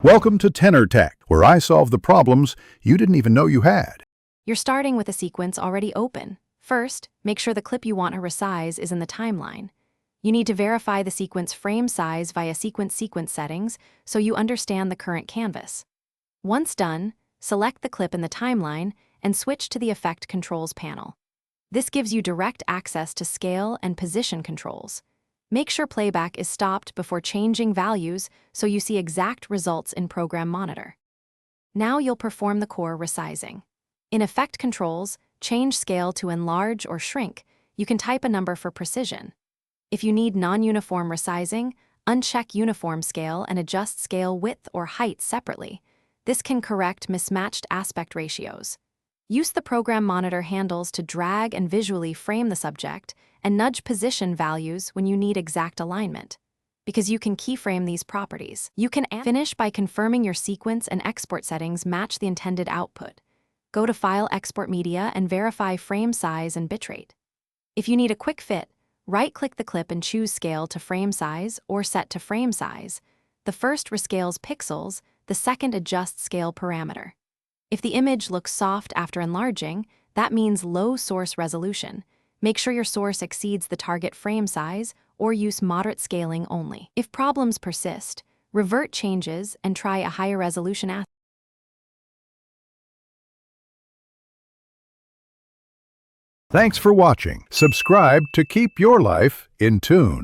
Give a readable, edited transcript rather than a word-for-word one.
Welcome to Tenor Tech, where I solve the problems you didn't even know you had. You're starting with a sequence already open. First, make sure the clip you want to resize is in the timeline. You need to verify the sequence frame size via sequence settings so you understand the current canvas. Once done, select the clip in the timeline and switch to the Effect Controls panel. This gives you direct access to scale and position controls. Make sure playback is stopped before changing values so you see exact results in Program Monitor. Now you'll perform the core resizing. In Effect Controls, change scale to enlarge or shrink. You can type a number for precision. If you need non-uniform resizing, uncheck Uniform Scale and adjust scale width or height separately. This can correct mismatched aspect ratios. Use the Program Monitor handles to drag and visually frame the subject and nudge position values when you need exact alignment. Because you can keyframe these properties, you can finish by confirming your sequence and export settings match the intended output. Go to File, Export Media, and verify frame size and bitrate. If you need a quick fit, right-click the clip and choose Scale to Frame Size or Set to Frame Size. The first rescales pixels, the second adjusts scale parameter. If the image looks soft after enlarging, that means low source resolution. Make sure your source exceeds the target frame size or use moderate scaling only. If problems persist, revert changes and try a higher resolution aspect. Thanks for watching. Subscribe to keep your life in tune.